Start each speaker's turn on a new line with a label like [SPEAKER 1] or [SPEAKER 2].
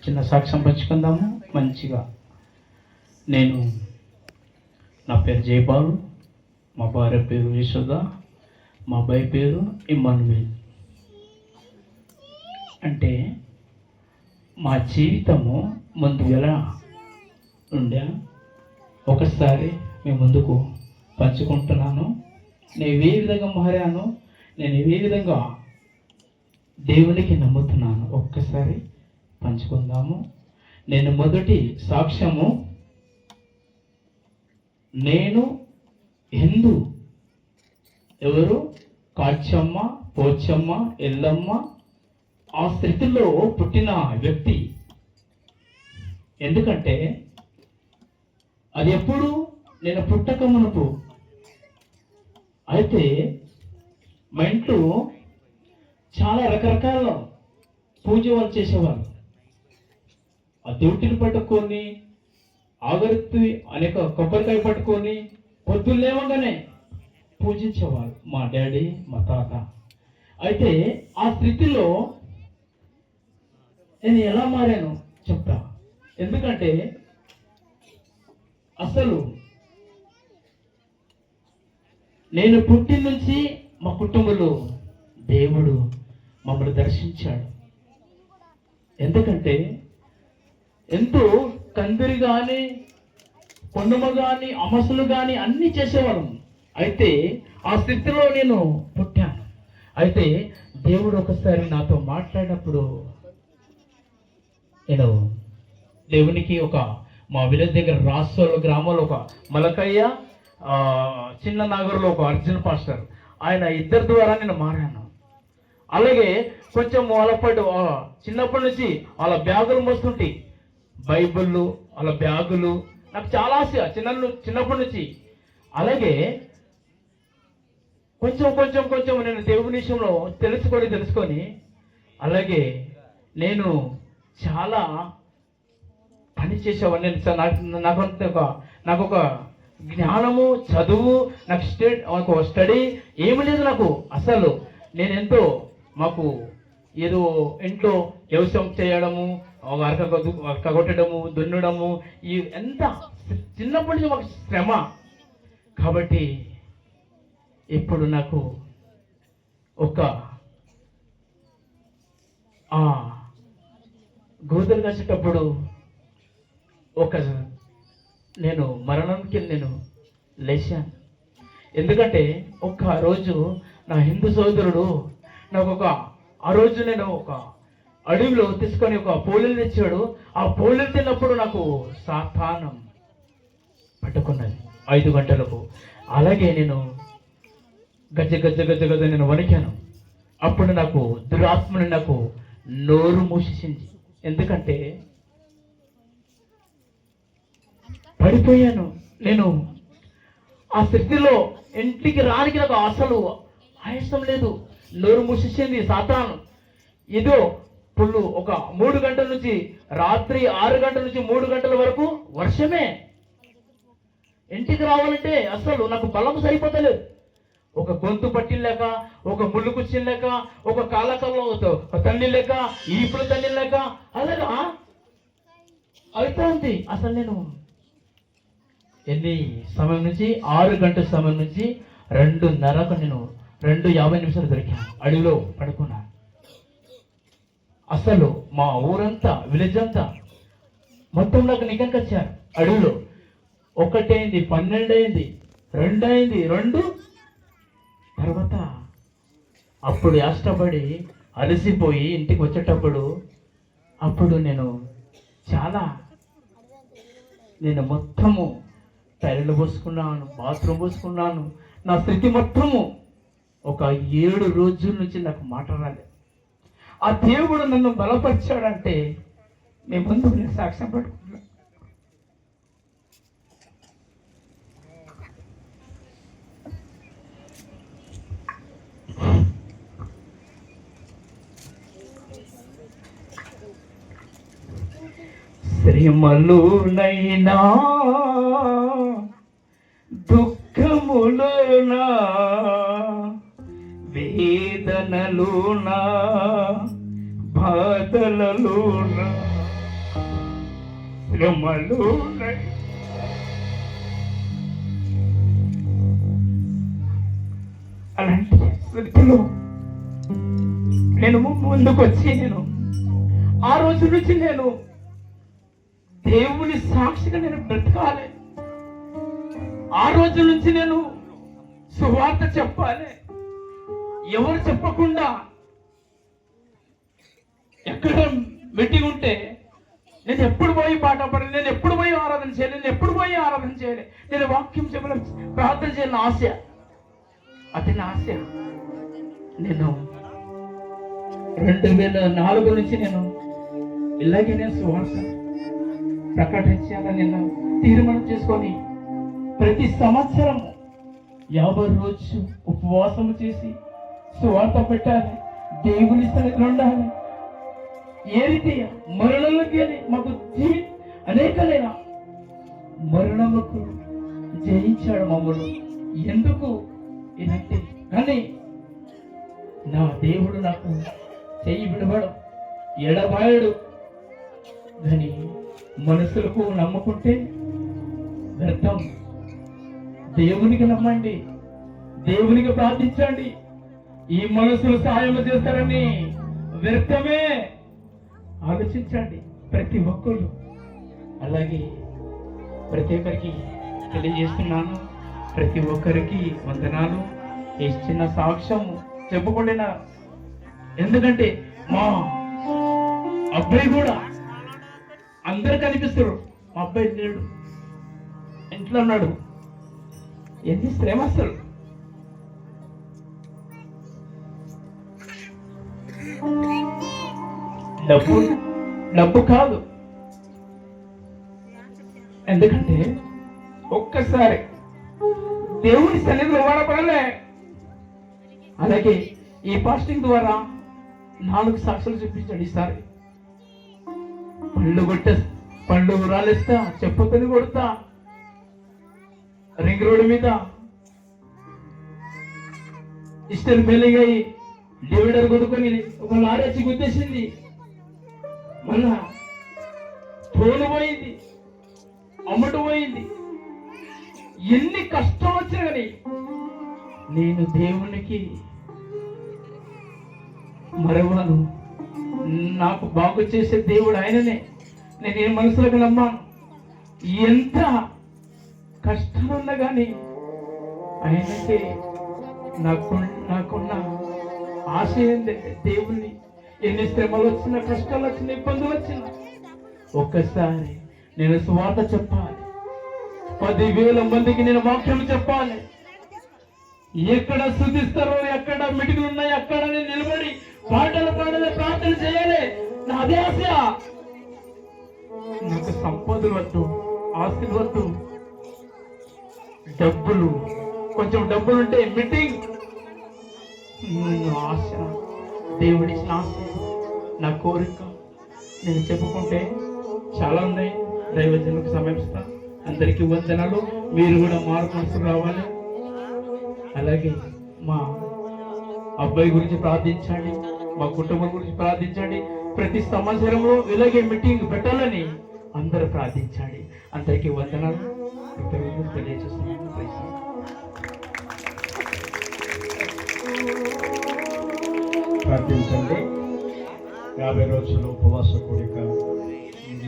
[SPEAKER 1] చిన్న సాక్ష్యం పంచుకుందాము మంచిగా. నా పేరు జయపాల్, మా భార్య పేరు యశోద, మా అబ్బాయి పేరు ఇమ్మానువేల్. అంటే మా జీవితము ముందు ఎలా ఉండే ఒకసారి మీ ముందుకు పంచుకుంటున్నాను. నేను ఏ విధంగా మారాను, నేను ఏ విధంగా దేవునికి నమ్ముతున్నాను ఒక్కసారి పంచుకుందాము. నేను మొదటి సాక్ష్యము, నేను హిందూ, ఎవరు కాచమ్మ, పోచమ్మ, ఎల్లమ్మ ఆ స్థితిలో పుట్టిన వ్యక్తి. ఎందుకంటే అది ఎప్పుడు నేను పుట్టక మునుపు. అయితే మా ఇంట్లో చాలా రకరకాల పూజ వాళ్ళు చేసేవారు. ఆ దేవుటిని పట్టుకొని ఆగర్తి అనేక కొబ్బరికాయ పట్టుకొని పొద్దున్న లేవగానే పూజించేవారు మా డాడీ, మా తాత. అయితే ఆ స్థితిలో నేను ఎలా మారాను చెప్తా. ఎందుకంటే అసలు నేను పుట్టిన నుంచి మా కుటుంబంలో దేవుడు మమ్మల్ని దర్శించాడు. ఎందుకంటే ఎంతో కందిరి కానీ, పొన్నుమ కానీ, అమసులు కానీ అన్నీ చేసేవాళ్ళం. అయితే ఆ స్థితిలో నేను పుట్టాను. అయితే దేవుడు ఒకసారి నాతో మాట్లాడినప్పుడు నేను దేవునికి మా విలేజ్ దగ్గర రాసోల గ్రామంలో ఒక మలకయ్య, చిన్న నాగర్లో ఒక అర్జున్ పాస్టర్, ఆయన ఇద్దరి ద్వారా నేను మారాను. అలాగే కొంచెం చిన్నప్పటి నుంచి వాళ్ళ బ్యాగులు మోస్తుంటే బైబిళ్ళు, వాళ్ళ బ్యాగులు నాకు చాలా ఆశ చిన్నప్పటి నుంచి. అలాగే కొంచెం నేను దేవుని విషయంలో తెలుసుకొని అలాగే నేను చాలా పని చేసేవాడిని. నాకు ఒక జ్ఞానము, చదువు, నాకు స్టడీ ఏమి లేదు నాకు అసలు. నేనెంతో మాకు ఏదో ఇంట్లో వ్యవసాయం చేయడము, అరక కొట్టడము, దున్నడము, ఎంత చిన్నప్పటి నుంచి మాకు శ్రమ. కాబట్టి ఇప్పుడు నాకు గోధులు కాసేటప్పుడు నేను మరణానికి నేను లేచాను. ఎందుకంటే రోజు నా హిందూ సోదరుడు నాకు ఆ రోజు నేను అడవిలో తీసుకొని పోలీలు తెచ్చాడు. ఆ పోలీలు తిన్నప్పుడు నాకు సాతానం పట్టుకున్నది 5 గంటలకు. అలాగే నేను గజ్జ నేను వణికాను. అప్పుడు నాకు దురాత్మని నాకు నోరు మూసేసింది. ఎందుకంటే పడిపోయాను నేను. ఆ స్థితిలో ఇంటికి రానికి నాకు అసలు ఆయాసం లేదు. నోరు మూసేసింది సాతాను. ఏదో పుల్లు 3 గంటల నుంచి రాత్రి 6 గంటల నుంచి 3 గంటల వరకు వర్షమే. ఇంటికి రావాలంటే అసలు నాకు బలం సరిపోతలేదు. ఒక గొంతు పట్టిలేక, ఒక ముళ్ళు కుచ్చిలేక, ఒక కాళ్ళకల్లో తల్లి లేక, ఈపుల తల్లి లేక అలాగా అవుతుంది. అసలు నేను ఎన్ని సమయం నుంచి 6 గంటల సమయం నుంచి 2:30కు నేను 2:50 దొరికాను. అడవిలో పడుకున్నాను. అసలు మా ఊరంతా, విలేజ్ అంతా మొత్తం నాకు నిఘంకి వచ్చారు. అడవిలో 1 అయింది, 12 అయింది, 2 అయింది, 2 తర్వాత అప్పుడు కష్టపడి అలసిపోయి ఇంటికి వచ్చేటప్పుడు అప్పుడు నేను మొత్తము టైర్లు పోసుకున్నాను, బాత్రూమ్ పోసుకున్నాను. నా స్థితి మొత్తము 7 రోజుల నుంచి నాకు మాట రాలేదు. ఆ దేవుడు నన్ను బలపరిచాడంటే మీ ముందు నేను సాక్ష్యం పట్టుకున్నాను. శ్రమలునైనా దుఃఖములునా వేదనలునా బాధలునా
[SPEAKER 2] బాధలలో శ్రమలు అలాంటి స్థితిలో నేను ముందుకు వచ్చి ఆ రోజు నుంచి నేను దేవుని సాక్షిగా నేను బ్రతకాలి. ఆ రోజు నుంచి నేను సువార్త చెప్పాలి. ఎవరు చెప్పకుండా ఎక్కడ మీటింగ్ ఉంటే నేను ఎప్పుడు పోయి పాట పాడాలి, నేను ఎప్పుడు పోయి ఆరాధన చేయాలి, నేను వాక్యం చెప్పాలి, ప్రార్థన చేయాలని ఆశ. అది నా ఆశ. నేను 2004 నుంచి నేను ఇలాగే నేను సువార్త ప్రకటించాలని నేను తీర్మానం చేసుకొని ప్రతి సంవత్సరం 50 రోజు ఉపవాసం చేసి సువార్త పెట్టాలి, దేవుని సన్నిధిలో ఉండాలి. ఏ రీతి మరణంలోకి మాకు అనేకలైన మరణములకు జయించాడు మమ్మల్ని. ఎందుకు ఇదంటే కానీ నా దేవుడు నాకు చెయ్యి విడవడు, ఎడబాయడు. కానీ మనసులకు నమ్ముకుంటే వ్యర్థం. దేవునికి నమ్మండి, దేవునికి ప్రార్థించండి. ఈ మనసులు సహాయం చేస్తారని వ్యర్థమే. ఆలోచించండి ప్రతి ఒక్కరు. అలాగే ప్రతి ఒక్కరికి తెలియజేస్తున్నాను, ప్రతి ఒక్కరికి వందనాలు. ఇచ్చిన సాక్ష్యం చెప్పుకుంటున్నా. ఎందుకంటే మా అబ్బాయి కూడా అందరు కనిపిస్తారు. మా అబ్బాయి లేడు, ఇంట్లో ఉన్నాడు. ఎన్ని శ్రమ అసలు. డబ్బు కాదు. ఎందుకంటే ఒక్కసారి దేవుని సన్నిధిలో వాడపడలే. అలాగే ఈ ఫాస్టింగ్ ద్వారా 4 సాక్షులు చూపించాడు. ఈసారి పళ్ళు రాలేస్తా, చెప్పుకొని కొడతా, రింగ్ రోడ్డు మీద ఇష్టం ఫెయిలింగ్ అయ్యి డివైడర్ కొడుకొని ఒక లారీ వచ్చి గుద్దేసింది. మళ్ళా ఫోన్ పోయింది, అమ్మట పోయింది. ఎన్ని కష్టం వచ్చినా కానీ నేను దేవునికి మరవను. నాకు బాగు చేసే దేవుడు ఆయననే. నేను ఏ మనసులకు నమ్మాను. ఎంత కష్టాలున్నా కానీ ఆయనకే నాకున్న ఆశ ఏంటంటే దేవుణ్ణి ఎన్ని శ్రమలు వచ్చినా, కష్టాలు వచ్చినా, ఇబ్బందులు వచ్చినా ఒక్కసారి నేను సువార్త చెప్పాలి. 10,000 మందికి నేను వాక్యం చెప్పాలి. ఎక్కడ స్తుతిస్తారో, ఎక్కడ మిటికలు ఉన్నాయి, అక్కడ నేను నిలబడి పాటలు పాడాలి, ప్రార్థన చేయాలి. నా అదే ఆశ. నాకు సంపదలు వద్దు, ఆస్తులు వద్దు, డబ్బులు. కొంచెం డబ్బులు ఉంటే మీటింగ్ ఆశ, దేవుడి ఆశ, నా కోరిక. నేను చెప్పుకుంటే చాలా ఉన్నాయి. దైవజనులకు సమర్పిస్తా. అందరికీ వందనాలు. మీరు కూడా మార్పు రావాలి. అలాగే మా అబ్బాయి గురించి ప్రార్థించండి, మా కుటుంబం గురించి ప్రార్థించండి. ప్రతి సంవత్సరంలో ఇలాగే మీటింగ్ పెట్టాలని అందరూ ప్రార్థించండి. అందరికీ వందనాలు తెలియజేస్తున్నాను.
[SPEAKER 3] ప్రార్థించండి. 50 రోజులు ఉపవాస కూడిక